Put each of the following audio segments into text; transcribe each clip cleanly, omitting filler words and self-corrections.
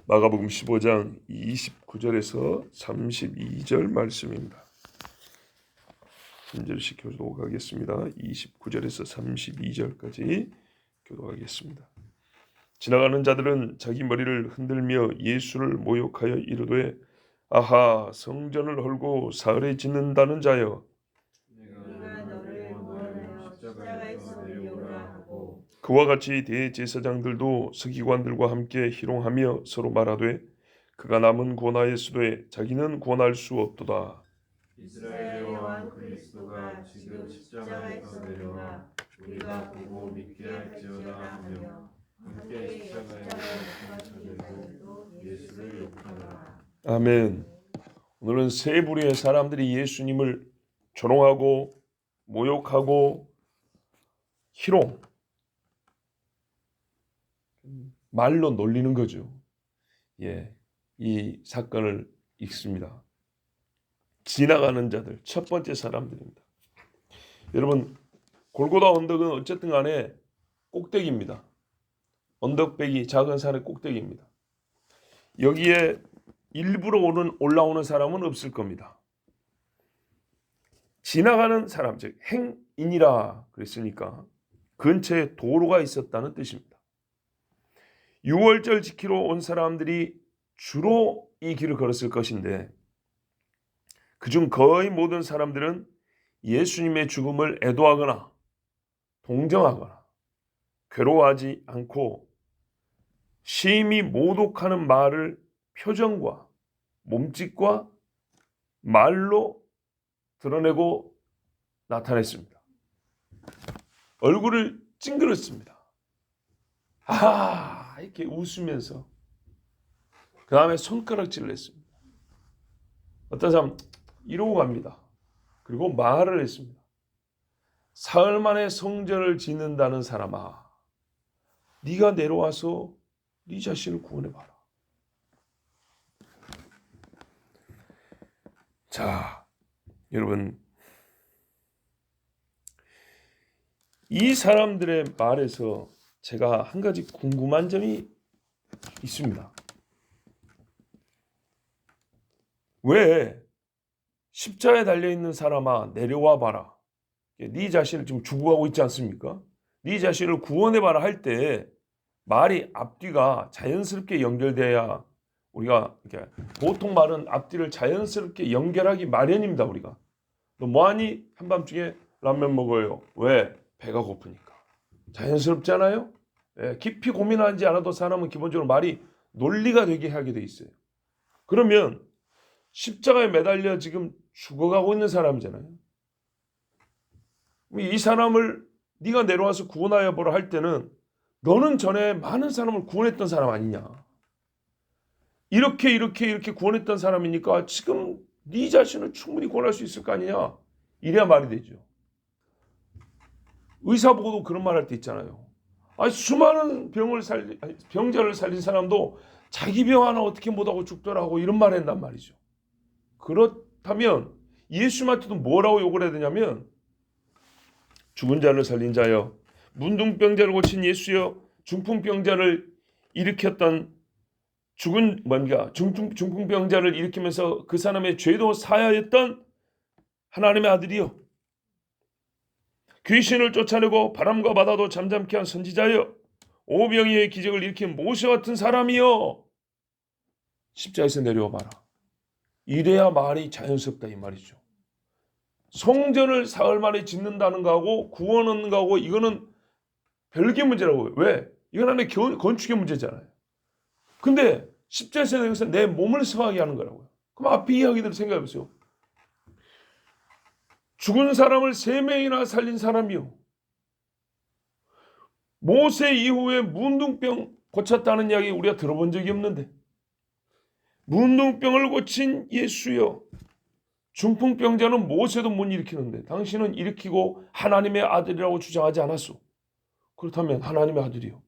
마가복음 15장 29절에서 32절 말씀입니다. 한 절씩 교독하겠습니다. 29절에서 32절까지 교독하겠습니다. 지나가는 자들은 자기 머리를 흔들며 예수를 모욕하여 이르되 아하, 성전을 헐고 사흘에 짓는다는 자여, 내가 너를 구원하여 십자가에서 내려오라 하고, 그와 같이 대제사장들도 서기관들과 함께 희롱하며 서로 말하되 그가 남은 구원하였으되 자기는 구원할 수 없도다. 이스라엘의 왕 그리스도가 지금 십자가에서 내려와 우리가 보고 믿게 할지어다 하며 함께 십자가에 못 박힌 자들도 예수를 욕하더라. 아멘. 오늘은 세 부류의 사람들이 예수님을 조롱하고 모욕하고 희롱, 말로 놀리는 거죠. 이 사건을 읽습니다. 지나가는 자들, 첫 번째 사람들입니다. 여러분, 골고다 언덕은 어쨌든 간에 꼭대기입니다. 언덕배기 작은 산의 꼭대기입니다. 여기에 일부러 올라오는 사람은 없을 겁니다. 지나가는 사람, 즉 행인이라 그랬으니까 근처에 도로가 있었다는 뜻입니다. 유월절 지키러 온 사람들이 주로 이 길을 걸었을 것인데 그중 거의 모든 사람들은 예수님의 죽음을 애도하거나 동정하거나 괴로워하지 않고 심히 모독하는 말을 표정과 몸짓과 말로 드러내고 나타냈습니다. 얼굴을 찡그렸습니다. 이렇게 웃으면서 그 다음에 손가락질을 했습니다. 어떤 사람 이러고 갑니다. 그리고 말을 했습니다. 사흘 만에 성전을 짓는다는 사람아, 네가 내려와서 네 자신을 구원해봐라. 자, 여러분, 이 사람들의 말에서 제가 한 가지 궁금한 점이 있습니다. 왜 십자가에 달려있는 사람아 내려와 봐라. 네 자신을 지금 죽어가고 있지 않습니까? 네 자신을 구원해봐라 할 때 말이 앞뒤가 자연스럽게 연결돼야 우리가 이렇게 보통 말은 앞뒤를 자연스럽게 연결하기 마련입니다. 우리가 너 뭐하니? 한밤중에 라면 먹어요. 왜? 배가 고프니까. 자연스럽잖아요. 깊이 고민하지 않아도 사람은 기본적으로 말이 논리가 되게 하게 돼 있어요. 그러면 십자가에 매달려 지금 죽어가고 있는 사람이잖아요. 이 사람을 네가 내려와서 구원하여 보라 할 때는 너는 전에 많은 사람을 구원했던 사람 아니냐. 이렇게 구원했던 사람이니까 지금 네 자신을 충분히 구원할 수 있을 거 아니냐. 이래야 말이 되죠. 의사 보고도 그런 말 할 때 있잖아요. 수많은 병자를 살린 사람도 자기 병 하나 어떻게 못하고 죽더라고 이런 말 한단 말이죠. 그렇다면 예수한테도 뭐라고 욕을 해야 되냐면 죽은 자를 살린 자여, 문둥병자를 고친 예수여, 중풍병자를 일으켰던 중풍병자를 일으키면서 그 사람의 죄도 사하였던 하나님의 아들이여, 귀신을 쫓아내고 바람과 바다도 잠잠케 한 선지자여, 오병이의 기적을 일으킨 모세 같은 사람이여, 십자가에서 내려와 봐라. 이래야 말이 자연스럽다 이 말이죠. 성전을 사흘 만에 짓는다는 거하고 구원 얻는 거하고 이거는 별개 문제라고요. 왜? 이건 하나의 건축의 문제잖아요. 근데 십자가에서 여기서 내 몸을 성하게 하는 거라고요. 그럼 앞에 이야기들 생각해 보세요. 죽은 사람을 3명이나 살린 사람이요. 모세 이후에 문둥병 고쳤다는 이야기 우리가 들어본 적이 없는데 문둥병을 고친 예수여, 중풍병자는 모세도 못 일으키는데 당신은 일으키고 하나님의 아들이라고 주장하지 않았소. 그렇다면 하나님의 아들이요,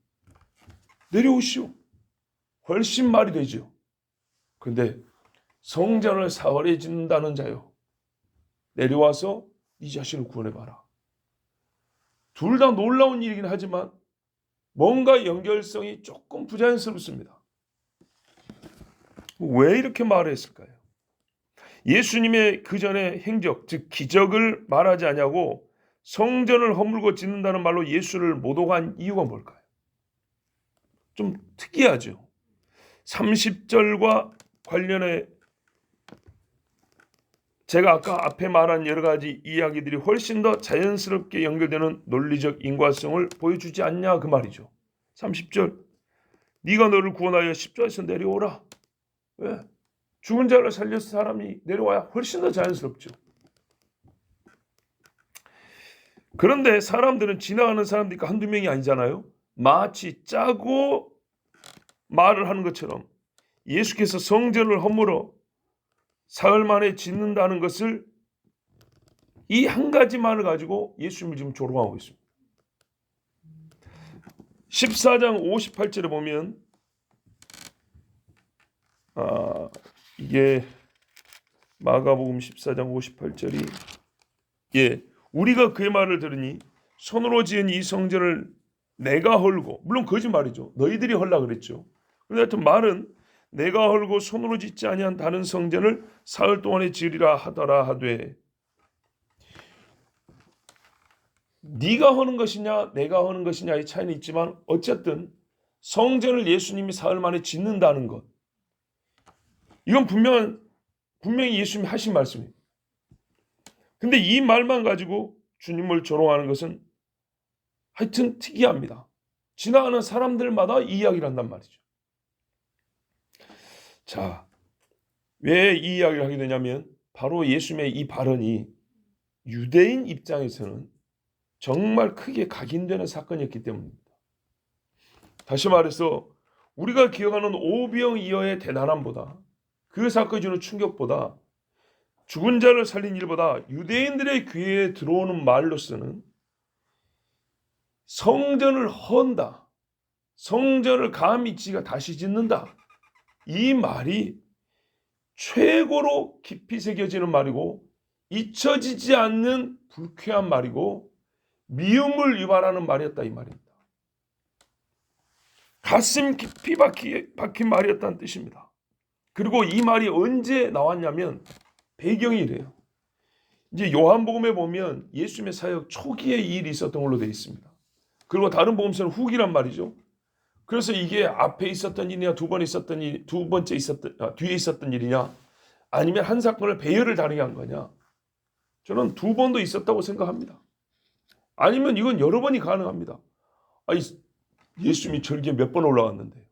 내려오시오. 훨씬 말이 되죠. 그런데 성전을 사흘에 짓는다는 자요, 내려와서 이 자신을 구원해봐라. 둘 다 놀라운 일이긴 하지만 뭔가 연결성이 조금 부자연스럽습니다. 왜 이렇게 말했을까요? 예수님의 그 전에 행적, 즉 기적을 말하지 않냐고 성전을 허물고 짓는다는 말로 예수를 모독한 이유가 뭘까요? 좀 특이하죠. 30절과 관련해 제가 아까 앞에 말한 여러 가지 이야기들이 훨씬 더 자연스럽게 연결되는 논리적 인과성을 보여주지 않냐 그 말이죠. 30절 네가 너를 구원하여 십자가에서 내려오라. 왜? 죽은 자를 살려서 사람이 내려와야 훨씬 더 자연스럽죠. 그런데 사람들은 지나가는 사람들이 한두 명이 아니잖아요. 마치 짜고 말을 하는 것처럼 예수께서 성전을 허물어 사흘 만에 짓는다는 것을 이 한 가지만을 가지고 예수님을 지금 조롱하고 있습니다. 14장 58절에 보면 이게 마가복음 14장 58절이 우리가 그의 말을 들으니 손으로 지은 이 성전을 내가 헐고, 물론 거짓말이죠. 너희들이 헐라 그랬죠. 그런데 하여튼 말은 내가 헐고 손으로 짓지 아니한 다른 성전을 사흘 동안에 지으리라 하더라 하되, 네가 하는 것이냐 내가 하는 것이냐의 차이는 있지만 어쨌든 성전을 예수님이 사흘 만에 짓는다는 것, 이건 분명히 예수님이 하신 말씀이에요. 근데 이 말만 가지고 주님을 조롱하는 것은 하여튼 특이합니다. 지나가는 사람들마다 이 이야기를 한단 말이죠. 자, 왜 이 이야기를 하게 되냐면 바로 예수님의 이 발언이 유대인 입장에서는 정말 크게 각인되는 사건이었기 때문입니다. 다시 말해서 우리가 기억하는 오병이어의 대단함보다, 그 사건이 주는 충격보다, 죽은 자를 살린 일보다 유대인들의 귀에 들어오는 말로서는 성전을 헌다, 성전을 감히 지가 다시 짓는다, 이 말이 최고로 깊이 새겨지는 말이고 잊혀지지 않는 불쾌한 말이고 미움을 유발하는 말이었다 이 말입니다. 가슴 깊이 박힌 말이었다는 뜻입니다. 그리고 이 말이 언제 나왔냐면 배경이 이래요. 이제 요한복음에 보면 예수님의 사역 초기에 이 일이 있었던 걸로 되어 있습니다. 그리고 다른 복음서는 후기란 말이죠. 그래서 이게 앞에 있었던 일이냐 뒤에 있었던 일이냐, 아니면 한 사건을 배열을 다르게 한 거냐, 저는 두 번도 있었다고 생각합니다. 아니면 이건 여러 번이 가능합니다. 예수님이 절기에 몇 번 올라왔는데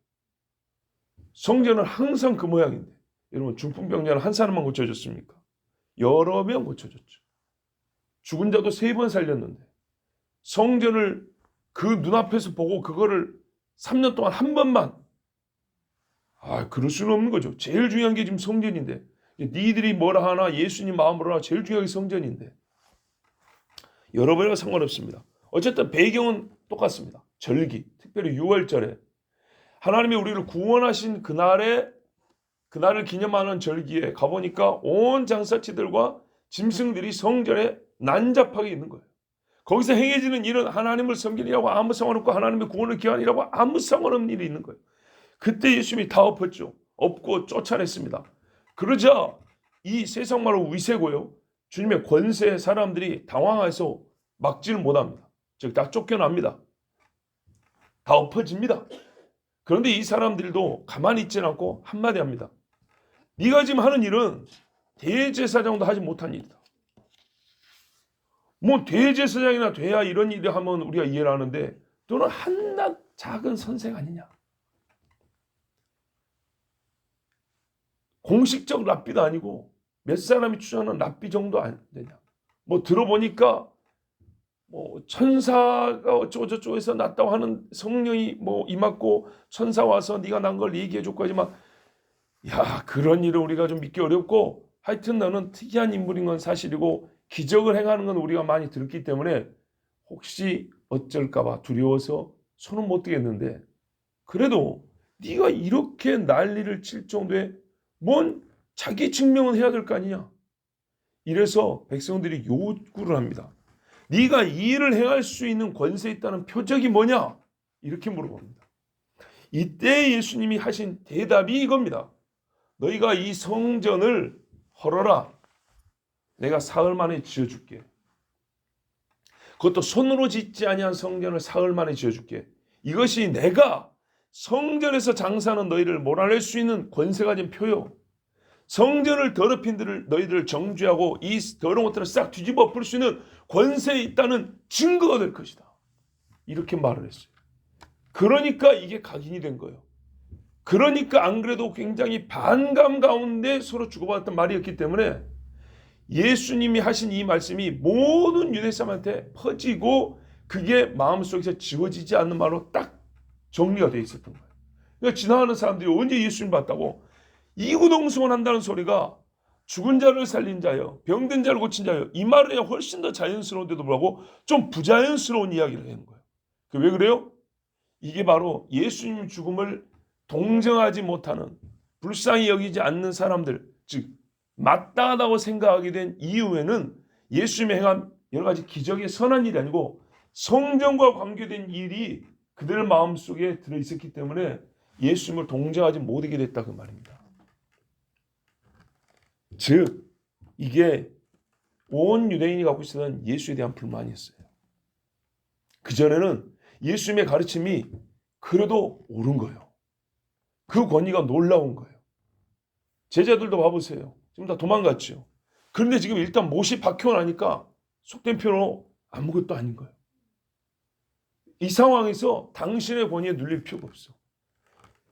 성전은 항상 그 모양인데, 여러분 중풍병자는 한 사람만 고쳐줬습니까? 여러 명 고쳐줬죠. 죽은 자도 3번 살렸는데 성전을 그 눈앞에서 보고 그거를 3년 동안 한 번만, 그럴 수는 없는 거죠. 제일 중요한 게 지금 성전인데, 니들이 뭐라 하나 예수님 마음으로 하나 제일 중요한 게 성전인데, 여러분과 상관없습니다. 어쨌든 배경은 똑같습니다. 절기, 특별히 6월절에 하나님이 우리를 구원하신 그날을 기념하는 절기에 가보니까 온 장사치들과 짐승들이 성전에 난잡하게 있는 거예요. 거기서 행해지는 일은 하나님을 섬기는 일하고 아무 상관없고 하나님의 구원을 기하는 일하고 아무 상관없는 일이 있는 거예요. 그때 예수님이 다 엎었죠. 엎고 쫓아냈습니다. 그러자 이 세상 말로 위세고요, 주님의 권세에 사람들이 당황해서 막지를 못합니다. 즉 다 쫓겨납니다. 다 엎어집니다. 그런데 이 사람들도 가만히 있지는 않고 한마디 합니다. 네가 지금 하는 일은 대제사장도 하지 못한 일이다. 뭐 대제사장이나 돼야 이런 일을 하면 우리가 이해를 하는데 너는 한낱 작은 선생 아니냐. 공식적 랍비도 아니고 몇 사람이 추천하는 랍비 정도 안 되냐. 뭐 들어보니까 뭐 천사가 어쩌고저쩌고 해서 났다고 하는 성령이 뭐 임했고 천사 와서 네가 난 걸 얘기해 줬고 하지만, 그런 일을 우리가 좀 믿기 어렵고, 하여튼 너는 특이한 인물인 건 사실이고 기적을 행하는 건 우리가 많이 들었기 때문에 혹시 어쩔까봐 두려워서 손은 못 대겠는데, 그래도 네가 이렇게 난리를 칠 정도의 뭔 자기 증명은 해야 될 거 아니냐. 이래서 백성들이 요구를 합니다. 네가 이 일을 행할 수 있는 권세 있다는 표적이 뭐냐? 이렇게 물어봅니다. 이때 예수님이 하신 대답이 이겁니다. 너희가 이 성전을 헐어라. 내가 사흘 만에 지어줄게. 그것도 손으로 짓지 아니한 성전을 사흘 만에 지어줄게. 이것이 내가 성전에서 장사하는 너희를 몰아낼 수 있는 권세 가진 표요. 성전을 더럽힌 너희들을 정죄하고 이 더러운 것들을 싹 뒤집어 엎을 수 있는 권세에 있다는 증거가 될 것이다. 이렇게 말을 했어요. 그러니까 이게 각인이 된 거예요. 그러니까 안 그래도 굉장히 반감 가운데 서로 주고받았던 말이었기 때문에 예수님이 하신 이 말씀이 모든 유대 사람한테 퍼지고 그게 마음속에서 지워지지 않는 말로 딱 정리가 되어 있었던 거예요. 그러니까 지나가는 사람들이 언제 예수님 봤다고 이구동성원한다는 소리가 죽은 자를 살린 자요, 병든 자를 고친 자요, 이 말에 훨씬 더 자연스러운데도 불구하고 좀 부자연스러운 이야기를 하는 거예요. 왜 그래요? 이게 바로 예수님 죽음을 동정하지 못하는, 불쌍히 여기지 않는 사람들, 즉 마땅하다고 생각하게 된 이후에는 예수님이 행한 여러 가지 기적의 선한 일이 아니고 성전과 관계된 일이 그들의 마음속에 들어있었기 때문에 예수님을 동정하지 못하게 됐다 그 말입니다. 즉 이게 온 유대인이 갖고 있었던 예수에 대한 불만이었어요. 그전에는 예수님의 가르침이 그래도 옳은 거예요. 그 권위가 놀라운 거예요. 제자들도 봐보세요. 지금 다 도망갔죠. 그런데 지금 일단 못이 박혀나니까 속된 표현으로 아무것도 아닌 거예요. 이 상황에서 당신의 권위에 눌릴 필요가 없어.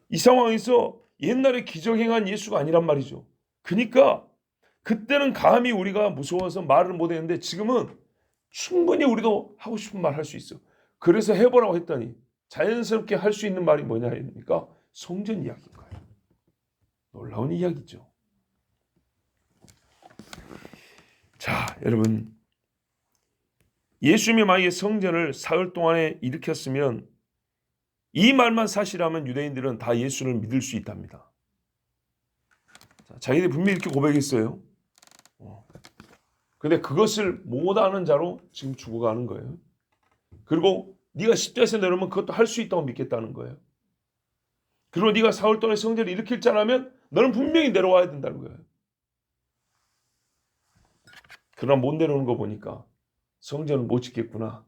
이 상황에서 옛날에 기적행한 예수가 아니란 말이죠. 그러니까 그때는 감히 우리가 무서워서 말을 못했는데 지금은 충분히 우리도 하고 싶은 말 할 수 있어. 그래서 해보라고 했더니 자연스럽게 할 수 있는 말이 뭐냐 하니까 성전 이야기인 거예요. 놀라운 이야기죠. 자, 여러분, 예수님이 만약에 성전을 사흘 동안에 일으켰으면 이 말만 사실하면 유대인들은 다 예수를 믿을 수 있답니다. 자기들이 분명히 이렇게 고백했어요. 근데 그것을 못하는 자로 지금 죽어가는 거예요. 그리고 네가 십자에서 내려오면 그것도 할 수 있다고 믿겠다는 거예요. 그리고 네가 사흘 동안에 성전을 일으킬 자라면 너는 분명히 내려와야 된다는 거예요. 그러나 못 내려오는 거 보니까 성전을 못 짓겠구나.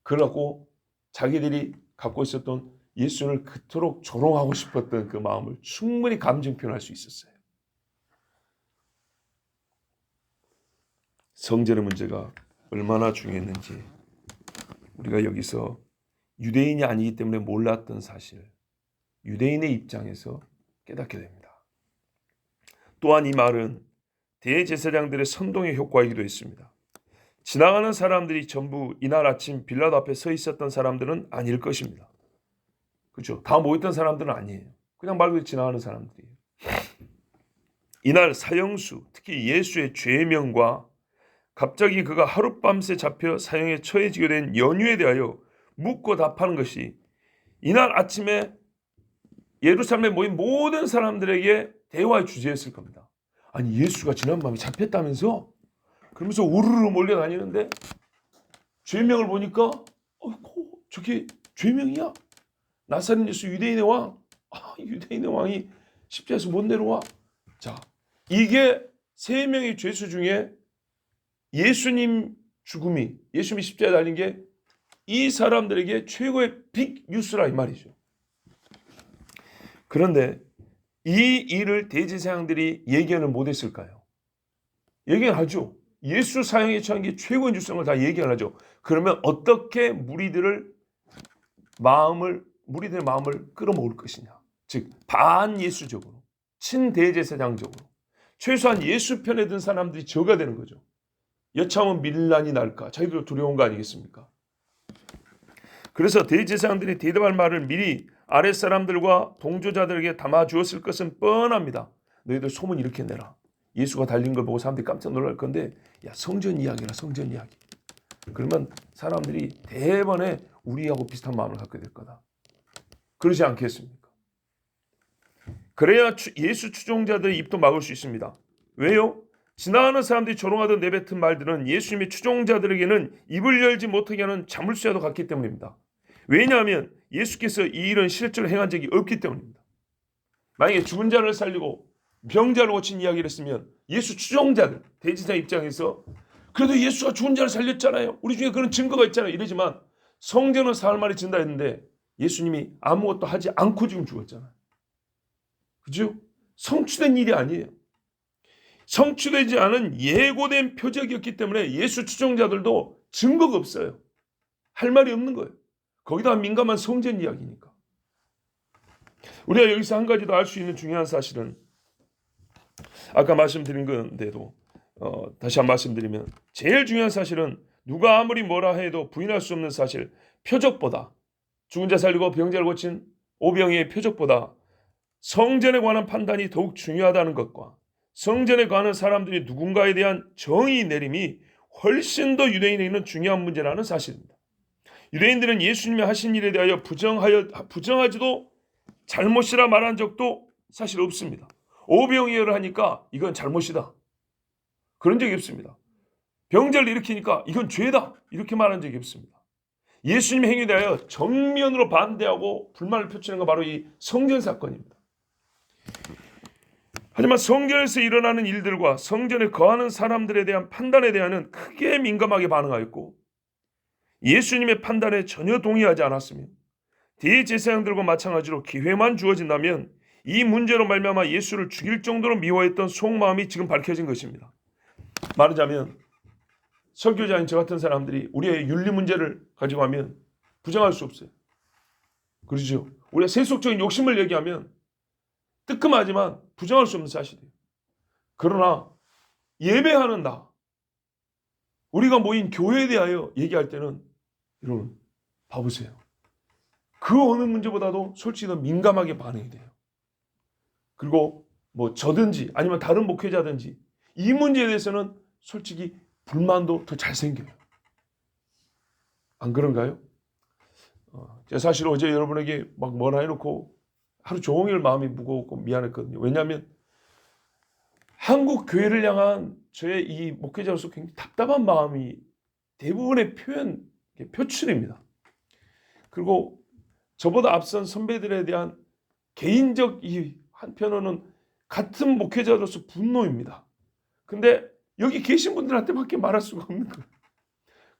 그러고 자기들이 갖고 있었던 예수를 그토록 조롱하고 싶었던 그 마음을 충분히 감정 표현할 수 있었어요. 성전의 문제가 얼마나 중요했는지 우리가 여기서 유대인이 아니기 때문에 몰랐던 사실, 유대인의 입장에서 깨닫게 됩니다. 또한 이 말은 대제사장들의 선동의 효과이기도 했습니다. 지나가는 사람들이 전부 이날 아침 빌라도 앞에 서 있었던 사람들은 아닐 것입니다. 그렇죠? 다 모였던 사람들은 아니에요. 그냥 말 그대로 지나가는 사람들이에요. 이날 사형수, 특히 예수의 죄명과 갑자기 그가 하룻밤새 잡혀 사형에 처해지게 된 연유에 대하여 묻고 답하는 것이 이날 아침에 예루살렘에 모인 모든 사람들에게 대화의 주제였을 겁니다. 아니 예수가 지난밤에 잡혔다면서? 그러면서 우르르 몰려다니는데 죄명을 보니까 저게 죄명이야? 나사렛 예수 유대인의 왕. 유대인의 왕이 십자에서 못 내려와. 자, 이게 세 명의 죄수 중에 예수님 죽음이, 예수님이 십자가에 달린 게 이 사람들에게 최고의 빅 뉴스라 이 말이죠. 그런데 이 일을 대제사장들이 예견을 못했을까요? 예견하죠. 예수 사형에 처한 게 최고의 뉴스라는 걸 다 예견하죠. 그러면 어떻게 무리들의 마음을 끌어모을 것이냐. 즉 반예수적으로, 친대제사장적으로 최소한 예수 편에 든 사람들이 저가 되는 거죠. 여차하면 밀란이 날까? 자기도 두려운 거 아니겠습니까? 그래서 대제사장들이 대답할 말을 미리 아랫사람들과 동조자들에게 담아주었을 것은 뻔합니다. 너희들 소문 이렇게 내라. 예수가 달린 걸 보고 사람들이 깜짝 놀랄 건데 야 성전 이야기라 성전 이야기. 그러면 사람들이 대번에 우리하고 비슷한 마음을 갖게 될 거다. 그러지 않겠습니까? 그래야 예수 추종자들의 입도 막을 수 있습니다. 왜요? 지나가는 사람들이 조롱하던 내뱉은 말들은 예수님의 추종자들에게는 입을 열지 못하게 하는 자물쇠와도 같기 때문입니다. 왜냐하면 예수께서 이 일은 실제로 행한 적이 없기 때문입니다. 만약에 죽은 자를 살리고 병자를 고친 이야기를 했으면 예수 추종자들, 대제사장 입장에서 그래도 예수가 죽은 자를 살렸잖아요. 우리 중에 그런 증거가 있잖아요. 이러지만 성전은 사흘 만에 진다 했는데 예수님이 아무것도 하지 않고 지금 죽었잖아요. 그죠? 성취된 일이 아니에요. 성취되지 않은 예고된 표적이었기 때문에 예수 추종자들도 증거가 없어요. 할 말이 없는 거예요. 거기다 민감한 성전 이야기니까. 우리가 여기서 한 가지 더 알 수 있는 중요한 사실은 아까 말씀드린 건데도 다시 한 말씀드리면 제일 중요한 사실은 누가 아무리 뭐라 해도 부인할 수 없는 사실, 표적보다 죽은 자 살리고 병자를 고친 오병이의 표적보다 성전에 관한 판단이 더욱 중요하다는 것과 성전에 관한 사람들이 누군가에 대한 정의 내림이 훨씬 더 유대인에게는 중요한 문제라는 사실입니다. 유대인들은 예수님이 하신 일에 대하여 부정하지도 잘못이라 말한 적도 사실 없습니다. 오병이어를 하니까 이건 잘못이다. 그런 적이 없습니다. 병자를 일으키니까 이건 죄다. 이렇게 말한 적이 없습니다. 예수님의 행위에 대하여 정면으로 반대하고 불만을 표치는 건 바로 이 성전 사건입니다. 하지만 성전에서 일어나는 일들과 성전에 거하는 사람들에 대한 판단에 대하여는 크게 민감하게 반응하였고 예수님의 판단에 전혀 동의하지 않았으며 대제사장들과 마찬가지로 기회만 주어진다면 이 문제로 말미암아 예수를 죽일 정도로 미워했던 속마음이 지금 밝혀진 것입니다. 말하자면 설교자인 저 같은 사람들이 우리의 윤리 문제를 가지고 하면 부정할 수 없어요. 그렇죠? 우리가 세속적인 욕심을 얘기하면 뜨끔하지만 부정할 수 없는 사실이에요. 그러나 예배하는 나, 우리가 모인 교회에 대하여 얘기할 때는 여러분 봐보세요. 그 어느 문제보다도 솔직히 더 민감하게 반응이 돼요. 그리고 뭐 저든지 아니면 다른 목회자든지 이 문제에 대해서는 솔직히 불만도 더 잘 생겨요. 안 그런가요? 제가 사실 어제 여러분에게 막 뭐라 해놓고 하루 종일 마음이 무거웠고 미안했거든요. 왜냐하면 한국 교회를 향한 저의 이 목회자로서 굉장히 답답한 마음이 대부분의 표출입니다. 그리고 저보다 앞선 선배들에 대한 개인적 이 한편으로는 같은 목회자로서 분노입니다. 근데 여기 계신 분들한테밖에 말할 수가 없는 거예요.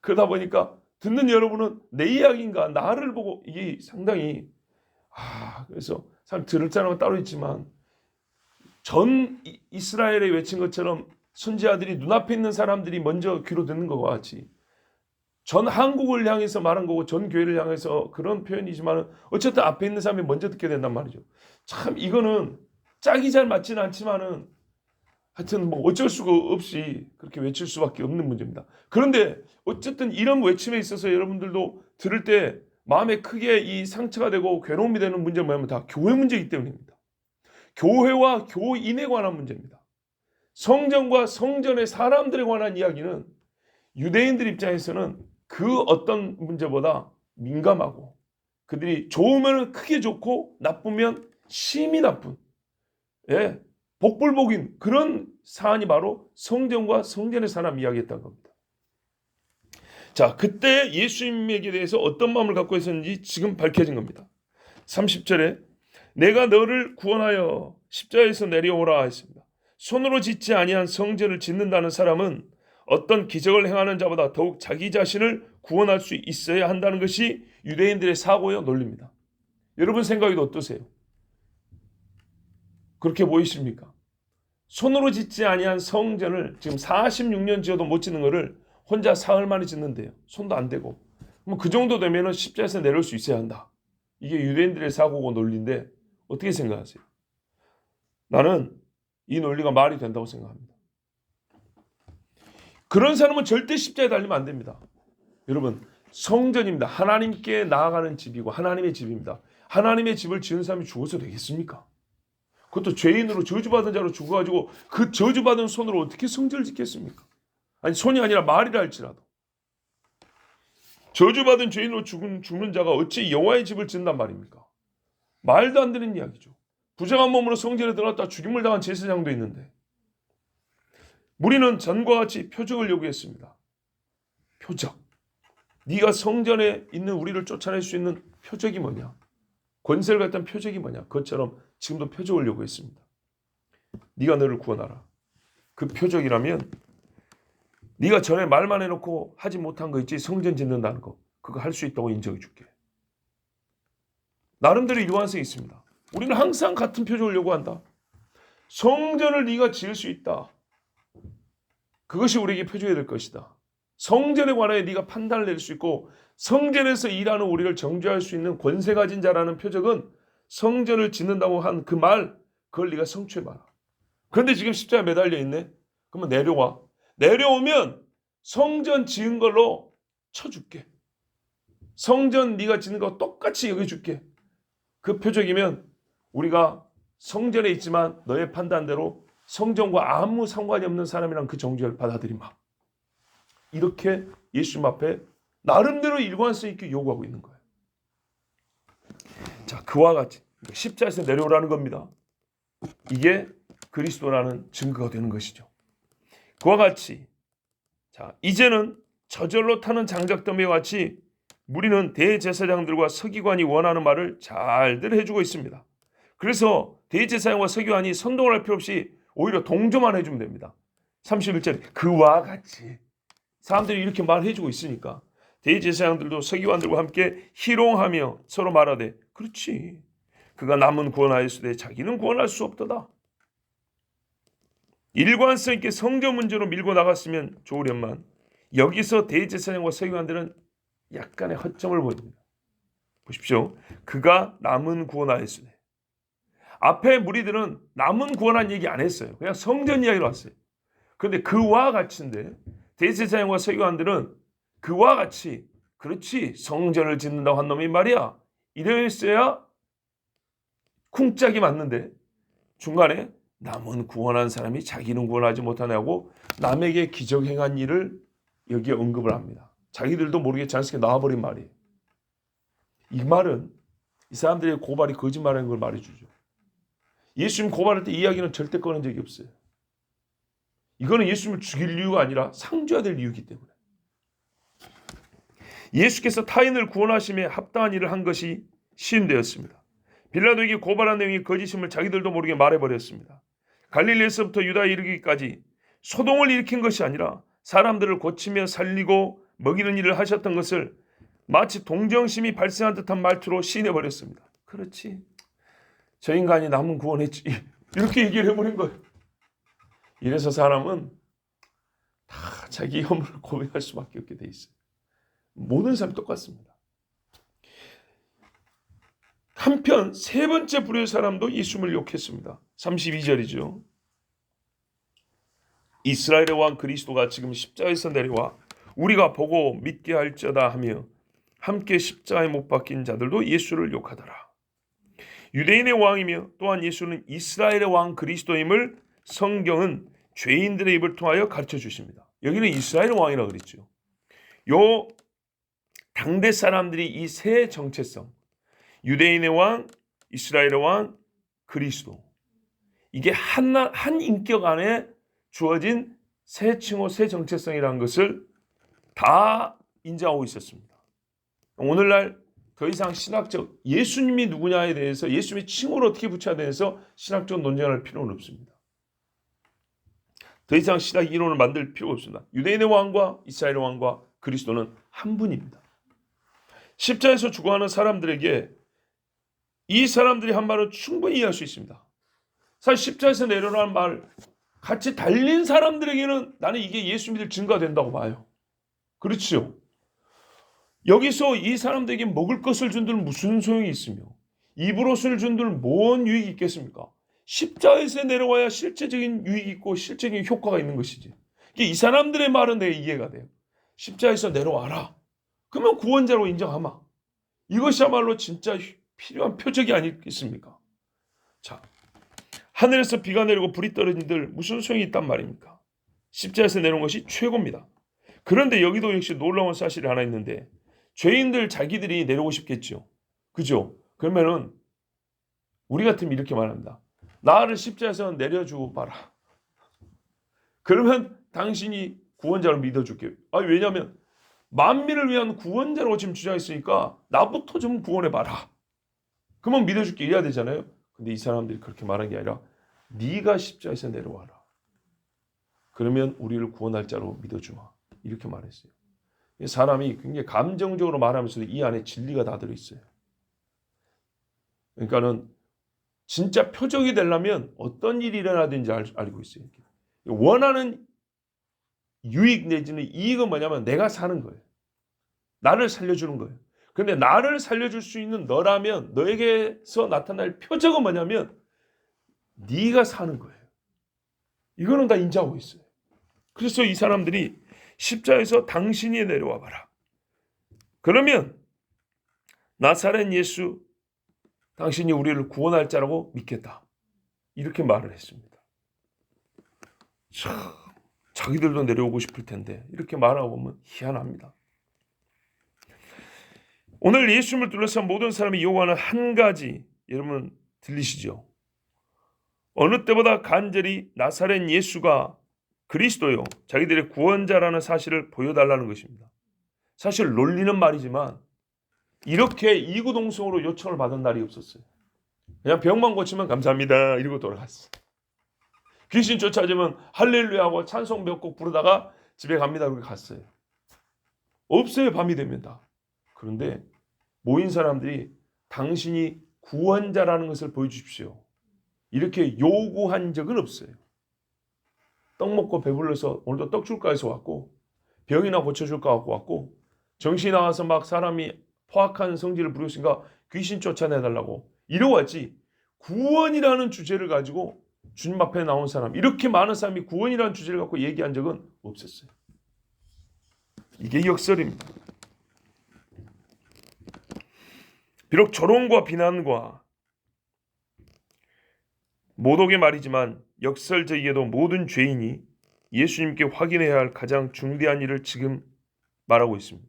그러다 보니까 듣는 여러분은 내 이야기인가 나를 보고 이게 상당히 그래서 참 들을 사람은 따로 있지만 전 이스라엘에 외친 것처럼 선지자들이 눈앞에 있는 사람들이 먼저 귀로 듣는 것과 같이 전 한국을 향해서 말한 거고 전 교회를 향해서 그런 표현이지만 어쨌든 앞에 있는 사람이 먼저 듣게 된단 말이죠. 참 이거는 짝이 잘 맞지는 않지만은 하여튼 뭐 어쩔 수가 없이 그렇게 외칠 수밖에 없는 문제입니다. 그런데 어쨌든 이런 외침에 있어서 여러분들도 들을 때 마음에 크게 이 상처가 되고 괴로움이 되는 문제는 뭐냐면 다 교회 문제이기 때문입니다. 교회와 교인에 관한 문제입니다. 성전과 성전의 사람들에 관한 이야기는 유대인들 입장에서는 그 어떤 문제보다 민감하고 그들이 좋으면 크게 좋고 나쁘면 심히 나쁜 복불복인 그런 사안이 바로 성전과 성전의 사람 이야기했던 겁니다. 자, 그때 예수님에게 대해서 어떤 마음을 갖고 있었는지 지금 밝혀진 겁니다. 30절에 내가 너를 구원하여 십자가에서 내려오라 했습니다. 손으로 짓지 아니한 성전을 짓는다는 사람은 어떤 기적을 행하는 자보다 더욱 자기 자신을 구원할 수 있어야 한다는 것이 유대인들의 사고요 논리입니다. 여러분 생각에도 어떠세요? 그렇게 보이십니까? 손으로 짓지 아니한 성전을 지금 46년 지어도 못 짓는 거를 혼자 사흘 만에 짓는데요. 손도 안 대고. 그럼 그 정도 되면 십자가에서 내려올 수 있어야 한다. 이게 유대인들의 사고고 논리인데 어떻게 생각하세요? 나는 이 논리가 말이 된다고 생각합니다. 그런 사람은 절대 십자가에 달리면 안 됩니다. 여러분 성전입니다. 하나님께 나아가는 집이고 하나님의 집입니다. 하나님의 집을 지은 사람이 죽어서 되겠습니까? 그것도 죄인으로 저주받은 자로 죽어가지고 그 저주받은 손으로 어떻게 성전을 짓겠습니까? 아니 손이 아니라 말이라 할지라도 저주받은 죄인으로 죽는 자가 어찌 여호와의 집을 짓는단 말입니까? 말도 안 되는 이야기죠. 부정한 몸으로 성전에 들어갔다 죽임을 당한 제사장도 있는데 무리는 전과 같이 표적을 요구했습니다. 표적. 네가 성전에 있는 우리를 쫓아낼 수 있는 표적이 뭐냐? 권세를 갖던 표적이 뭐냐? 그것처럼 지금도 표적을 요구했습니다. 네가 너를 구원하라. 그 표적이라면 네가 전에 말만 해놓고 하지 못한 거 있지, 성전 짓는다는 거, 그거 할 수 있다고 인정해 줄게. 나름대로 일관성이 있습니다. 우리는 항상 같은 표적을 요구한다. 성전을 네가 지을 수 있다. 그것이 우리에게 표적이 될 것이다. 성전에 관하여 네가 판단을 낼 수 있고 성전에서 일하는 우리를 정죄할 수 있는 권세 가진 자라는 표적은 성전을 짓는다고 한 그 말, 그걸 네가 성취해봐라. 그런데 지금 십자가에 매달려 있네. 그러면 내려와. 내려오면 성전 지은 걸로 쳐줄게. 성전 네가 짓는 거 똑같이 여겨줄게. 그 표적이면 우리가 성전에 있지만 너의 판단대로 성전과 아무 상관이 없는 사람이랑 그 정죄를 받아들이마. 이렇게 예수님 앞에 나름대로 일관성 있게 요구하고 있는 거예요. 자, 그와 같이 십자에서 내려오라는 겁니다. 이게 그리스도라는 증거가 되는 것이죠. 그와 같이 자, 이제는 저절로 타는 장작더미와 같이 무리는 대제사장들과 서기관이 원하는 말을 잘들 해주고 있습니다. 그래서 대제사장과 서기관이 선동을 할 필요 없이 오히려 동조만 해주면 됩니다. 31절에 그와 같이 사람들이 이렇게 말해주고 있으니까 대제사장들도 서기관들과 함께 희롱하며 서로 말하되 그렇지, 그가 남은 구원하였으되 자기는 구원할 수 없도다. 일관성 있게 성전 문제로 밀고 나갔으면 좋으련만 여기서 대제사장과 서기관들은 약간의 허점을 보입니다. 보십시오. 그가 남은 구원하였으되, 앞에 무리들은 남은 구원한 얘기 안 했어요. 그냥 성전 이야기로 왔어요. 그런데 그와 같이인데 대제사장과 서기관들은 그와 같이 그렇지, 성전을 짓는다고 한 놈이 말이야, 이랬어야 쿵짝이 맞는데 중간에 남은 구원한 사람이 자기는 구원하지 못하냐고 남에게 기적 행한 일을 여기에 언급을 합니다. 자기들도 모르게 자연스럽게 나와버린 말이에요. 이 말은 이 사람들의 고발이 거짓말하는 걸 말해주죠. 예수님 고발할 때 이야기는 절대 꺼낸 적이 없어요. 이거는 예수님을 죽일 이유가 아니라 상줘야 될 이유이기 때문에. 예수께서 타인을 구원하심에 합당한 일을 한 것이 시인되었습니다. 빌라도에게 고발한 내용이 거짓임을 자기들도 모르게 말해버렸습니다. 갈릴리에서부터 유다에 이르기까지 소동을 일으킨 것이 아니라 사람들을 고치며 살리고 먹이는 일을 하셨던 것을 마치 동정심이 발생한 듯한 말투로 시인해버렸습니다. 그렇지, 저 인간이 남은 구원했지, 이렇게 얘기를 해버린 거예요. 이래서 사람은 다 자기 허물을 고백할 수밖에 없게 돼 있어요. 모든 사람이 똑같습니다. 한편 세 번째 부류의 사람도 예수님을 욕했습니다. 32절이죠. 이스라엘의 왕 그리스도가 지금 십자가에서 내려와 우리가 보고 믿게 할지어다 하며 함께 십자가에 못 박힌 자들도 예수를 욕하더라. 유대인의 왕이며 또한 예수는 이스라엘의 왕 그리스도임을 성경은 죄인들의 입을 통하여 가르쳐 주십니다. 여기는 이스라엘의 왕이라고 그랬죠. 요 당대 사람들이 이 세 정체성, 유대인의 왕, 이스라엘의 왕, 그리스도, 이게 한 인격 안에 주어진 세 칭호, 세 정체성이라는 것을 다 인정하고 있었습니다. 오늘날 더 이상 신학적 예수님이 누구냐에 대해서, 예수님의 칭호를 어떻게 붙여야 되해서 신학적 논쟁을 할 필요는 없습니다. 더 이상 신학 이론을 만들 필요가 없습니다. 유대인의 왕과 이스라엘의 왕과 그리스도는 한 분입니다. 십자에서 죽어가는 사람들에게 이 사람들이 한 말은 충분히 이해할 수 있습니다. 사실 십자에서 내려라는 말 같이 달린 사람들에게는 나는 이게 예수 믿을 증거가 된다고 봐요. 그렇죠? 여기서 이 사람들에게 먹을 것을 준 데는 무슨 소용이 있으며 입을 옷을 준 데는 뭔 유익이 있겠습니까? 십자에서 내려와야 실제적인 유익이 있고 실제적인 효과가 있는 것이지. 이 사람들의 말은 내가 이해가 돼요. 십자에서 내려와라. 그러면 구원자로 인정하마. 이것이야말로 진짜 필요한 표적이 아니겠습니까? 자, 하늘에서 비가 내리고 불이 떨어진들 무슨 소용이 있단 말입니까? 십자에서 내려온 것이 최고입니다. 그런데 여기도 역시 놀라운 사실이 하나 있는데 죄인들 자기들이 내려오고 싶겠죠. 그죠? 그러면은 우리 같으면 이렇게 말합니다. 나를 십자에서 내려주고 봐라. 그러면 당신이 구원자로 믿어줄게요. 왜냐하면 만민을 위한 구원자로 지금 주장했으니까 나부터 좀 구원해봐라. 그러면 믿어줄게 이래야 되잖아요. 근데 이 사람들이 그렇게 말한 게 아니라 네가 십자가에서 내려와라. 그러면 우리를 구원할 자로 믿어주마. 이렇게 말했어요. 사람이 굉장히 감정적으로 말하면서도 이 안에 진리가 다 들어있어요. 그러니까는 진짜 표적이 되려면 어떤 일이 일어나든지 알고 있어요. 원하는 유익 내지는 이익은 뭐냐면 내가 사는 거예요. 나를 살려주는 거예요. 근데 나를 살려줄 수 있는 너라면 너에게서 나타날 표적은 뭐냐면 네가 사는 거예요. 이거는 다 인지하고 있어요. 그래서 이 사람들이 십자에서 당신이 내려와 봐라. 그러면 나사렛 예수 당신이 우리를 구원할 자라고 믿겠다. 이렇게 말을 했습니다. 참, 자기들도 내려오고 싶을 텐데 이렇게 말하고 보면 희한합니다. 오늘 예수님을 둘러싼 모든 사람이 요구하는 한 가지 여러분 들리시죠? 어느 때보다 간절히 나사렛 예수가 그리스도요 자기들의 구원자라는 사실을 보여달라는 것입니다. 사실 놀리는 말이지만 이렇게 이구동성으로 요청을 받은 날이 없었어요. 그냥 병만 고치면 감사합니다 이러고 돌아갔어요. 귀신 쫓아지면 할렐루야하고 찬송 몇 곡 부르다가 집에 갑니다 그렇게 갔어요. 없어요. 밤이 되면 다. 그런데 모인 사람들이 당신이 구원자라는 것을 보여주십시오. 이렇게 요구한 적은 없어요. 떡 먹고 배불러서 오늘도 떡 줄까 해서 왔고 병이나 고쳐줄까 하고 왔고 정신이 나와서 막 사람이 포악한 성질을 부렸으니까 귀신 쫓아내달라고 이러고 왔지 구원이라는 주제를 가지고 주님 앞에 나온 사람 이렇게 많은 사람이 구원이라는 주제를 갖고 얘기한 적은 없었어요. 이게 역설입니다. 비록 조롱과 비난과 모독의 말이지만 역설적이게도 모든 죄인이 예수님께 확인해야 할 가장 중대한 일을 지금 말하고 있습니다.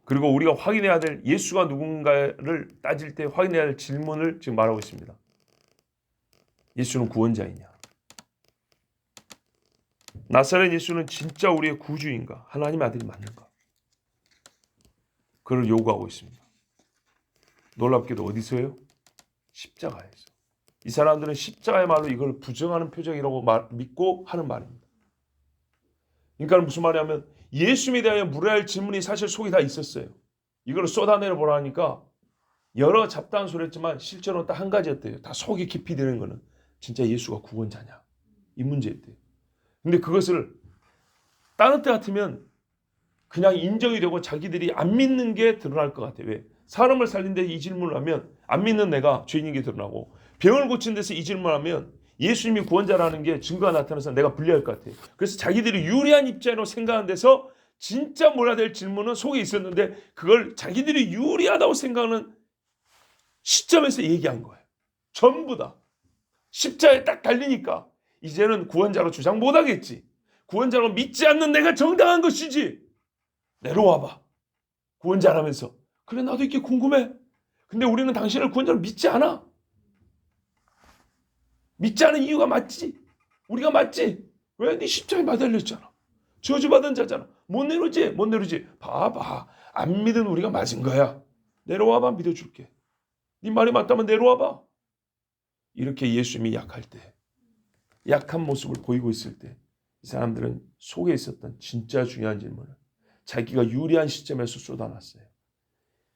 그리고 우리가 확인해야 될 예수가 누군가를 따질 때 확인해야 할 질문을 지금 말하고 있습니다. 예수는 구원자이냐? 나사렛 예수는 진짜 우리의 구주인가? 하나님의 아들이 맞는가? 그를 요구하고 있습니다. 놀랍게도 어디서요? 십자가에서. 이 사람들은 십자가야말로 이걸 부정하는 표정이라고 믿고 하는 말입니다. 그러니까 무슨 말이냐면 예수님에 대하여 물어야 할 질문이 사실 속에 다 있었어요. 이걸 쏟아내려 보라니까 여러 잡다한 소리였지만 실제로는 딱 한 가지였대요. 다 속에 깊이 드는 거는 진짜 예수가 구원자냐 이 문제였대요. 근데 그것을 다른 때 같으면 그냥 인정이 되고 자기들이 안 믿는 게 드러날 것 같아요. 왜? 사람을 살린 데 이 질문을 하면 안 믿는 내가 죄인인 게 드러나고 병을 고친 데서 이 질문을 하면 예수님이 구원자라는 게 증거가 나타나서 내가 불리할 것 같아요. 그래서 자기들이 유리한 입장으로 생각하는 데서 진짜 몰아야 될 질문은 속에 있었는데 그걸 자기들이 유리하다고 생각하는 시점에서 얘기한 거예요. 전부 다. 십자가에 딱 달리니까 이제는 구원자로 주장 못하겠지. 구원자로 믿지 않는 내가 정당한 것이지. 내려와봐. 구원자라면서. 그래 나도 이렇게 궁금해. 근데 우리는 당신을 구원자로 믿지 않아. 믿지 않은 이유가 맞지. 우리가 맞지. 왜? 네 십자가에 매달렸잖아. 저주받은 자잖아. 못 내려오지. 못 내려오지. 봐봐. 안 믿은 우리가 맞은 거야. 내려와봐 믿어줄게. 네 말이 맞다면 내려와봐. 이렇게 예수님이 약할 때 약한 모습을 보이고 있을 때 이 사람들은 속에 있었던 진짜 중요한 질문을 자기가 유리한 시점에서 쏟아놨어요.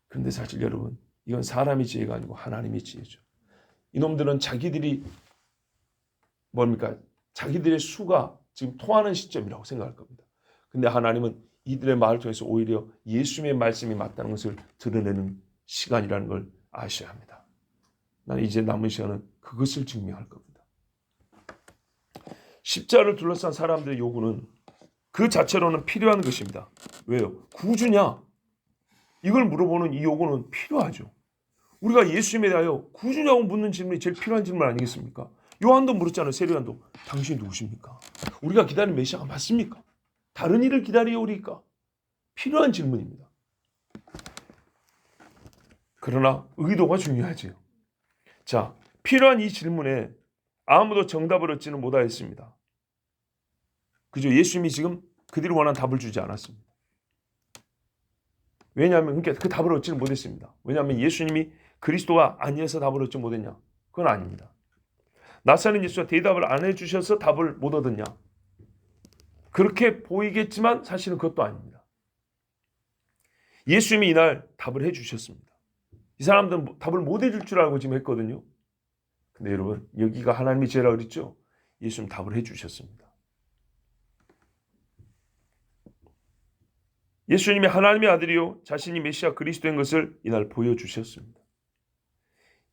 그런데 사실 여러분 이건 사람의 지혜가 아니고 하나님의 지혜죠. 이놈들은 자기들이 뭡니까? 자기들의 수가 지금 통하는 시점이라고 생각할 겁니다. 근데 하나님은 이들의 말을 통해서 오히려 예수님의 말씀이 맞다는 것을 드러내는 시간이라는 걸 아셔야 합니다. 나는 이제 남은 시간은 그것을 증명할 겁니다. 십자가를 둘러싼 사람들의 요구는 그 자체로는 필요한 것입니다. 왜요? 구주냐? 이걸 물어보는 이 요구는 필요하죠. 우리가 예수님에 대하여 구주냐고 묻는 질문이 제일 필요한 질문 아니겠습니까? 요한도 물었잖아요. 세례요한도. 당신이 누구십니까? 우리가 기다리는 메시아가 맞습니까? 다른 일을 기다리오리까? 필요한 질문입니다. 그러나 의도가 중요하지요. 자, 필요한 이 질문에 아무도 정답을 얻지는 못하였습니다. 그죠? 예수님이 지금 그들이 원하는 답을 주지 않았습니다. 왜냐하면 그러니까 그 답을 얻지는 못했습니다. 왜냐하면 예수님이 그리스도가 아니어서 답을 얻지 못했냐? 그건 아닙니다. 나사렛 예수가 대답을 안 해주셔서 답을 못 얻었냐? 그렇게 보이겠지만 사실은 그것도 아닙니다. 예수님이 이날 답을 해주셨습니다. 이 사람들은 답을 못 해줄 줄 알고 지금 했거든요. 근데 여러분, 여기가 하나님의 죄라 그랬죠? 예수님 답을 해주셨습니다. 예수님이 하나님의 아들이요 자신이 메시아 그리스도인 것을 이날 보여주셨습니다.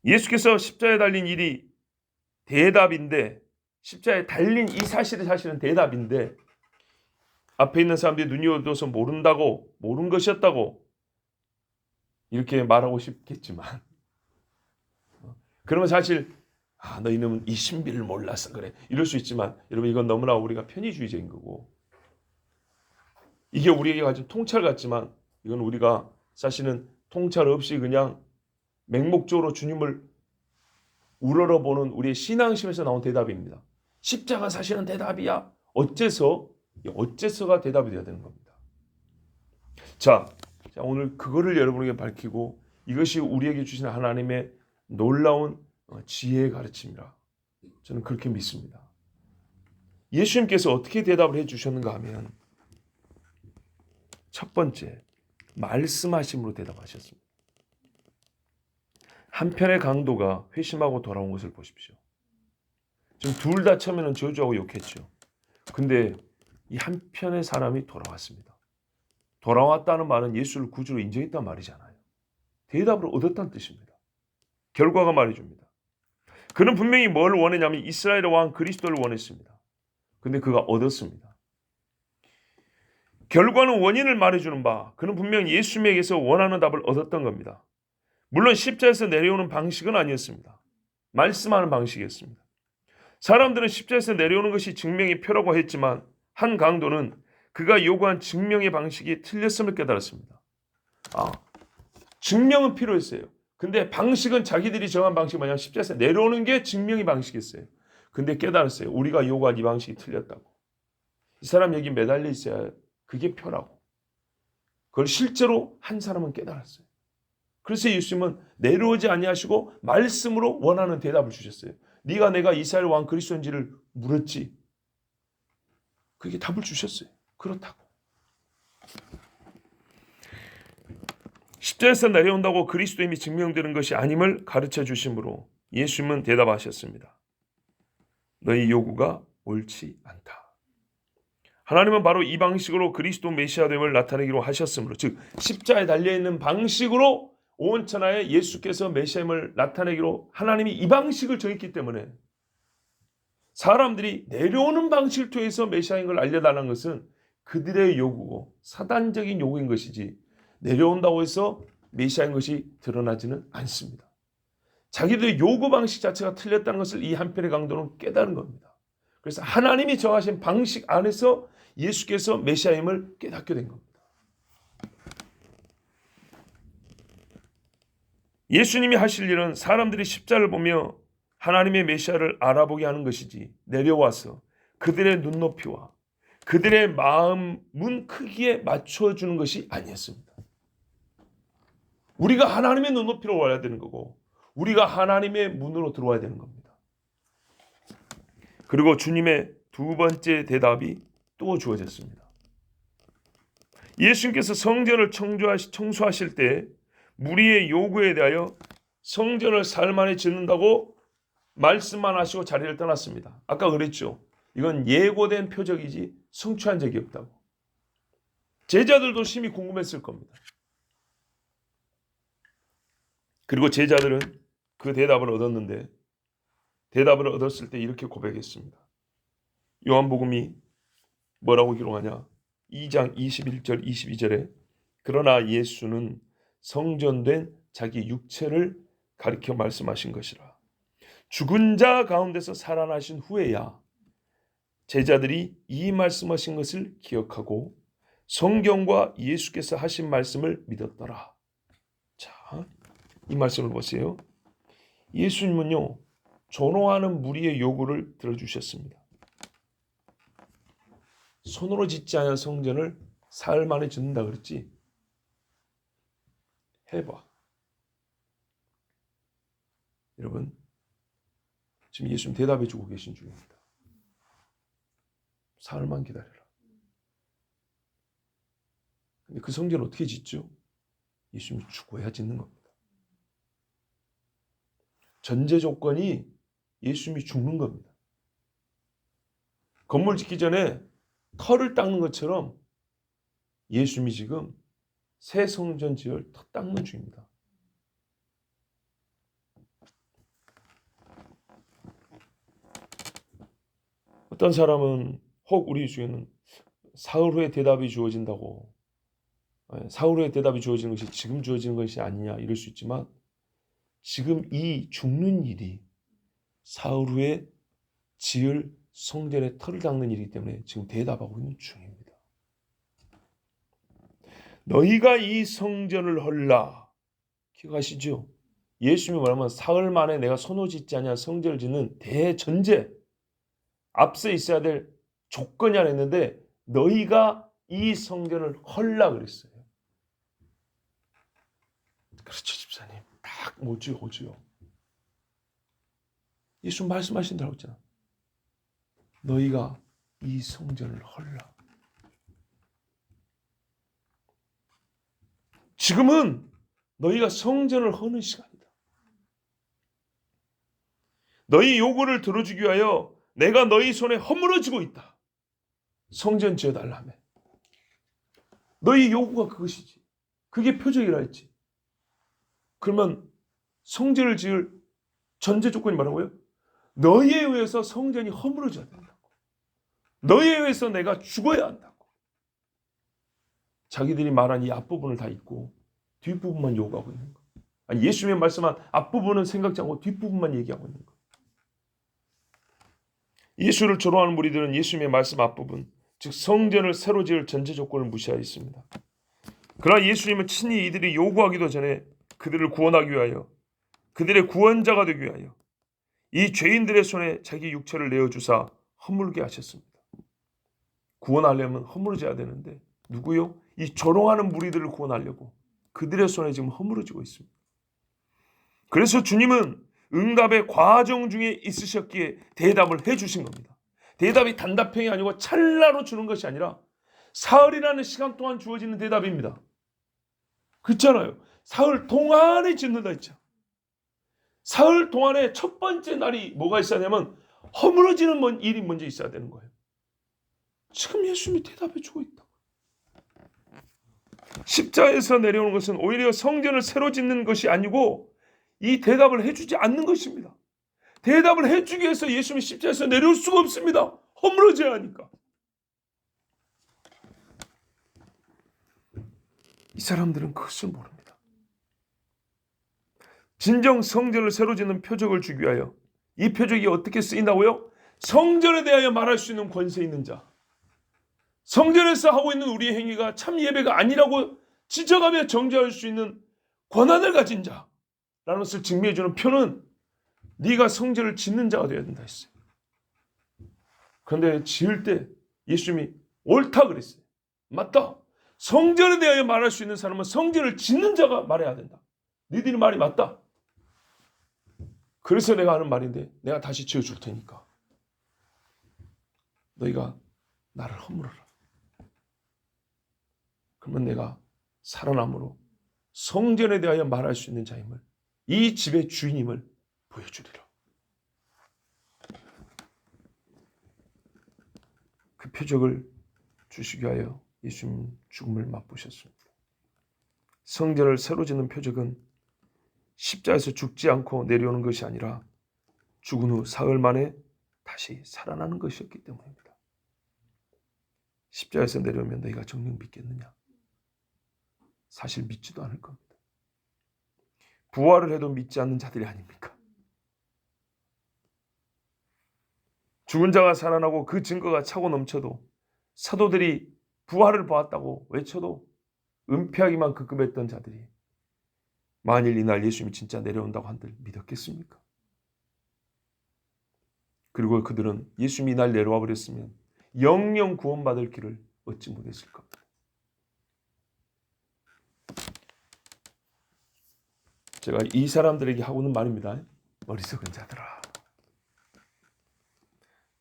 예수께서 십자가에 달린 일이 대답인데, 십자가에 달린 이 사실이 사실은 대답인데, 앞에 있는 사람들이 눈이 어두워서 모른다고, 모른 것이었다고 이렇게 말하고 싶겠지만, 그러면 사실 너희는 이 신비를 몰라서 그래 이럴 수 있지만, 여러분, 이건 너무나 우리가 편의주의적인 거고, 이게 우리에게 가진 통찰 같지만 이건 우리가 사실은 통찰 없이 그냥 맹목적으로 주님을 우러러보는 우리의 신앙심에서 나온 대답입니다. 십자가 사실은 대답이야. 어째서가 대답이 되어야 되는 겁니다. 자, 오늘 그거를 여러분에게 밝히고, 이것이 우리에게 주신 하나님의 놀라운 지혜의 가르침이라 저는 그렇게 믿습니다. 예수님께서 어떻게 대답을 해주셨는가 하면, 첫 번째, 말씀하심으로 대답하셨습니다. 한편의 강도가 회심하고 돌아온 것을 보십시오. 지금 둘 다 처음에는 저주하고 욕했죠. 근데 이 한편의 사람이 돌아왔습니다. 돌아왔다는 말은 예수를 구주로 인정했단 말이잖아요. 대답을 얻었다는 뜻입니다. 결과가 말해줍니다. 그는 분명히 뭘 원했냐면 이스라엘의 왕 그리스도를 원했습니다. 근데 그가 얻었습니다. 결과는 원인을 말해주는 바, 그는 분명히 예수님에게서 원하는 답을 얻었던 겁니다. 물론 십자에서 내려오는 방식은 아니었습니다. 말씀하는 방식이었습니다. 사람들은 십자에서 내려오는 것이 증명의 표라고 했지만, 한 강도는 그가 요구한 증명의 방식이 틀렸음을 깨달았습니다. 증명은 필요했어요. 근데 방식은 자기들이 정한 방식이 뭐냐면 십자에서 내려오는 게 증명의 방식이었어요. 근데 깨달았어요. 우리가 요구한 이 방식이 틀렸다고. 이 사람 여기 매달려 있어야 그게 표라고. 그걸 실제로 한 사람은 깨달았어요. 그래서 예수님은 내려오지 아니하시고 말씀으로 원하는 대답을 주셨어요. 네가 내가 이스라엘 왕 그리스도인지를 물었지. 그게 답을 주셨어요. 그렇다고. 십자에서 내려온다고 그리스도임이 증명되는 것이 아님을 가르쳐 주심으로 예수님은 대답하셨습니다. 너희 요구가 옳지 않다. 하나님은 바로 이 방식으로 그리스도 메시아됨을 나타내기로 하셨으므로, 즉 십자에 달려있는 방식으로 온 천하에 예수께서 메시아임을 나타내기로 하나님이 이 방식을 정했기 때문에 사람들이 내려오는 방식을 통해서 메시아인 걸 알려달라는 것은 그들의 요구고 사단적인 요구인 것이지, 내려온다고 해서 메시아인 것이 드러나지는 않습니다. 자기들의 요구 방식 자체가 틀렸다는 것을 이 한편의 강도는 깨달은 겁니다. 그래서 하나님이 정하신 방식 안에서 예수께서 메시아임을 깨닫게 된 겁니다. 예수님이 하실 일은 사람들이 십자를 보며 하나님의 메시아를 알아보게 하는 것이지, 내려와서 그들의 눈높이와 그들의 마음 문 크기에 맞춰주는 것이 아니었습니다. 우리가 하나님의 눈높이로 와야 되는 거고, 우리가 하나님의 문으로 들어와야 되는 겁니다. 그리고 주님의 두 번째 대답이 또 주어졌습니다. 예수님께서 성전을 청소하실 때 무리의 요구에 대하여 성전을 사흘 만에 짓는다고 말씀만 하시고 자리를 떠났습니다. 아까 그랬죠. 이건 예고된 표적이지 성취한 적이 없다고. 제자들도 심히 궁금했을 겁니다. 그리고 제자들은 그 대답을 얻었는데, 대답을 얻었을 때 이렇게 고백했습니다. 요한복음이 뭐라고 기록하냐? 2장 21절 22절에 그러나 예수는 성전된 자기 육체를 가리켜 말씀하신 것이라. 죽은 자 가운데서 살아나신 후에야 제자들이 이 말씀하신 것을 기억하고 성경과 예수께서 하신 말씀을 믿었더라. 자, 이 말씀을 보세요. 예수님은요, 전호하는 무리의 요구를 들어주셨습니다. 손으로 짓지 않은 성전을 사흘 만에 짓는다 그랬지? 해봐. 여러분, 지금 예수님 대답해 주고 계신 중입니다. 사흘만 기다려라. 근데 그 성전을 어떻게 짓죠? 예수님이 죽어야 짓는 겁니다. 전제 조건이 예수님이 죽는 겁니다. 건물 짓기 전에 털을 닦는 것처럼 예수님이 지금 새 성전 지을 터 닦는 중입니다. 어떤 사람은 혹 우리 중에는 사흘 후에 대답이 주어진다고, 사흘 후에 대답이 주어지는 것이 지금 주어지는 것이 아니냐 이럴 수 있지만, 지금 이 죽는 일이 사흘 후에 지을 성전의 털을 닦는 일이기 때문에 지금 대답하고 있는 중입니다. 너희가 이 성전을 헐라. 기억하시죠? 예수님이 말하면 사흘 만에 내가 손을 짓지 않냐 성전을 짓는 대전제, 앞서 있어야 될 조건이 하나 있는데 너희가 이 성전을 헐라 그랬어요. 그렇죠, 집사님. 딱 오지요. 예수 말씀하신 대로 했잖아. 너희가 이 성전을 헐라. 지금은 너희가 성전을 허는 시간이다. 너희 요구를 들어주기 위하여 내가 너희 손에 허물어지고 있다. 성전 지어달라며. 너희 요구가 그것이지. 그게 표적이라 했지. 그러면 성전을 지을 전제 조건이 뭐라고요? 너희에 의해서 성전이 허물어져야 된다고. 너희에 의해서 내가 죽어야 한다고. 자기들이 말한 이 앞부분을 다 잊고 뒷부분만 요구하고 있는 거. 아니, 예수님의 말씀한 앞부분은 생각지 않고 뒷부분만 얘기하고 있는 거. 예수를 조롱하는 무리들은 예수님의 말씀 앞부분, 즉 성전을 새로 지을 전제 조건을 무시하였습니다. 그러나 예수님은 친히 이들이 요구하기도 전에 그들을 구원하기 위하여, 그들의 구원자가 되기 위하여 이 죄인들의 손에 자기 육체를 내어주사 허물게 하셨습니다. 구원하려면 허물어져야 되는데 누구요? 이 조롱하는 무리들을 구원하려고 그들의 손에 지금 허물어지고 있습니다. 그래서 주님은 응답의 과정 중에 있으셨기에 대답을 해주신 겁니다. 대답이 단답형이 아니고 찰나로 주는 것이 아니라 사흘이라는 시간 동안 주어지는 대답입니다. 그렇잖아요. 사흘 동안에 짓는다 했죠. 사흘 동안에 첫 번째 날이 뭐가 있어야 되냐면 허물어지는 일이 먼저 있어야 되는 거예요. 지금 예수님이 대답해 주고 있다. 십자에서 내려오는 것은 오히려 성전을 새로 짓는 것이 아니고 이 대답을 해주지 않는 것입니다. 대답을 해주기 위해서 예수님이 십자에서 내려올 수가 없습니다. 허물어져야 하니까. 이 사람들은 그것을 모릅니다. 진정 성전을 새로 짓는 표적을 주기 위하여, 이 표적이 어떻게 쓰인다고요? 성전에 대하여 말할 수 있는 권세 있는 자, 성전에서 하고 있는 우리의 행위가 참 예배가 아니라고 지적하며 정죄할 수 있는 권한을 가진 자라는 것을 증명해주는 표는 네가 성전을 짓는 자가 되어야 된다 했어요. 그런데 지을 때 예수님이 옳다 그랬어요. 맞다. 성전에 대하여 말할 수 있는 사람은 성전을 짓는 자가 말해야 된다. 너희들이 말이 맞다. 그래서 내가 하는 말인데 내가 다시 지어줄 테니까 너희가 나를 허물어라. 그러면 내가 살아남으로 성전에 대하여 말할 수 있는 자임을, 이 집의 주인임을 보여주리라. 그 표적을 주시기 위하여 예수님 죽음을 맛보셨습니다. 성전을 새로 짓는 표적은 십자에서 죽지 않고 내려오는 것이 아니라 죽은 후 사흘 만에 다시 살아나는 것이었기 때문입니다. 십자에서 내려오면 너희가 정녕 믿겠느냐? 사실 믿지도 않을 겁니다. 부활을 해도 믿지 않는 자들이 아닙니까? 죽은 자가 살아나고 그 증거가 차고 넘쳐도 사도들이 부활을 보았다고 외쳐도 은폐하기만 급급했던 자들이 만일 이날 예수님이 진짜 내려온다고 한들 믿었겠습니까? 그리고 그들은 예수님이 이날 내려와 버렸으면 영영 구원받을 길을 얻지 못했을 겁니다. 제가 이 사람들에게 하고는 말입니다. 어리석은 자들아,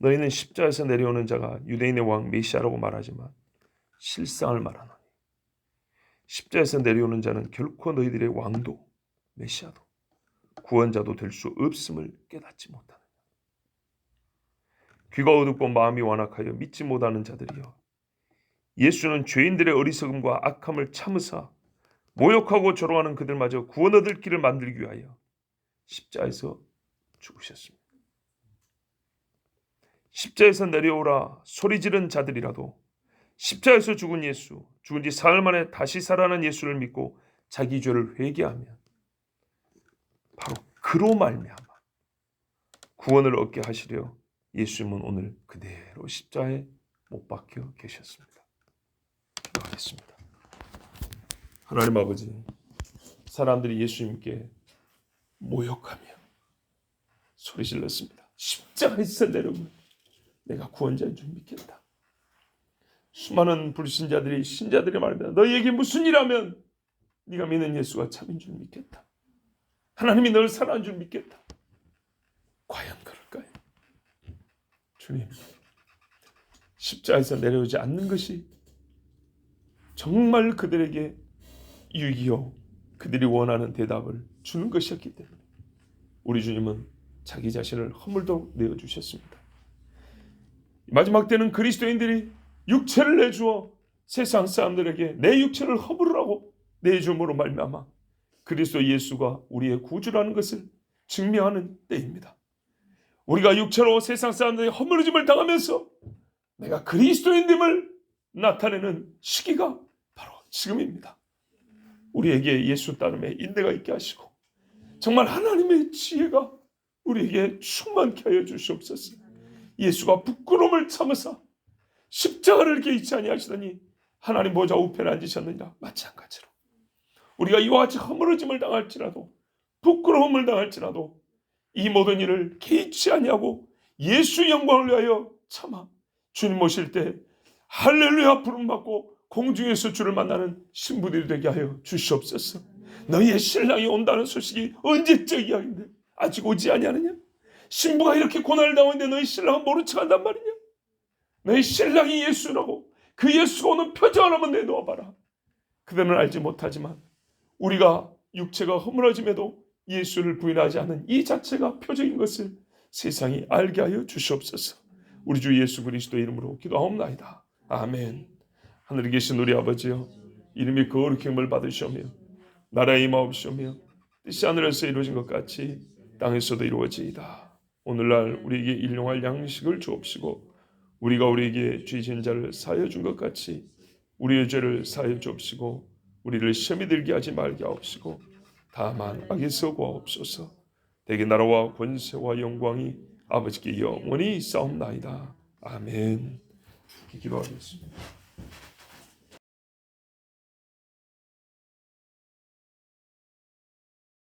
너희는 십자가에서 내려오는 자가 유대인의 왕 메시아라고 말하지만 실상을 말하노니 십자가에서 내려오는 자는 결코 너희들의 왕도 메시아도 구원자도 될 수 없음을 깨닫지 못하느냐. 귀가 어둡고 마음이 완악하여 믿지 못하는 자들이여, 예수는 죄인들의 어리석음과 악함을 참으사 모욕하고 조롱하는 그들마저 구원 얻을 길을 만들기 위하여 십자가에서 죽으셨습니다. 십자가에서 내려오라 소리지른 자들이라도 십자가에서 죽은 예수, 죽은 지 사흘 만에 다시 살아난 예수를 믿고 자기 죄를 회개하면 바로 그로 말미암아 구원을 얻게 하시려 예수님은 오늘 그대로 십자가에 못 박혀 계셨습니다. 기도하겠습니다. 하나님 아버지, 사람들이 예수님께 모욕하며 소리 질렀습니다. 십자가에서 내려오면 내가 구원자인 줄 믿겠다. 수많은 불신자들이 신자들이 말합니다. 너희에게 무슨 일하면 네가 믿는 예수가 참인 줄 믿겠다. 하나님이 널 사랑한 줄 믿겠다. 과연 그럴까요? 주님, 십자가에서 내려오지 않는 것이 정말 그들에게 유익이요 그들이 원하는 대답을 주는 것이었기 때문에 우리 주님은 자기 자신을 허물도 내어주셨습니다. 마지막 때는 그리스도인들이 육체를 내주어 세상 사람들에게 내 육체를 허물으라고 내줌으로 말미암아 그리스도 예수가 우리의 구주라는 것을 증명하는 때입니다. 우리가 육체로 세상 사람들의 허물어짐을 당하면서 내가 그리스도인됨을 나타내는 시기가 바로 지금입니다. 우리에게 예수 따름에 인내가 있게 하시고 정말 하나님의 지혜가 우리에게 충만케 하여 주시옵소서. 예수가 부끄러움을 참으사 십자가를 개의치 아니하시더니 하나님 보좌 우편에 앉으셨느니라. 마찬가지로 우리가 이와 같이 허물어짐을 당할지라도 부끄러움을 당할지라도 이 모든 일을 개의치 아니하고 예수 영광을 위하여 참아 주님 모실 때 할렐루야 부름받고 공중에서 주를 만나는 신부들이 되게 하여 주시옵소서. 너희의 신랑이 온다는 소식이 언제적 이야기인데 아직 오지 아니하느냐? 신부가 이렇게 고난을 당하는데 너희 신랑은 모른 척한단 말이냐? 너희 신랑이 예수라고 그 예수가 오는 표정 하나만 내놓아봐라. 그들은 알지 못하지만 우리가 육체가 허물어짐에도 예수를 부인하지 않는 이 자체가 표적인 것을 세상이 알게 하여 주시옵소서. 우리 주 예수 그리스도의 이름으로 기도하옵나이다. 아멘. 하늘에 계신 우리 아버지여, 이름이 거룩히 힘을 받으시오며 나라의 임하옵시오며 뜻이 하늘에서 이루어진 것 같이 땅에서도 이루어지이다. 오늘날 우리에게 일용할 양식을 주옵시고 우리가 우리에게 죄 지은 자를 사하여 준 것 같이 우리의 죄를 사하여 주옵시고 우리를 시험에 들게 하지 말게 하옵시고 다만 악에서 구하옵소서. 대개 나라와 권세와 영광이 아버지께 영원히 있사옵나이다. 아멘. 기도하겠습니다.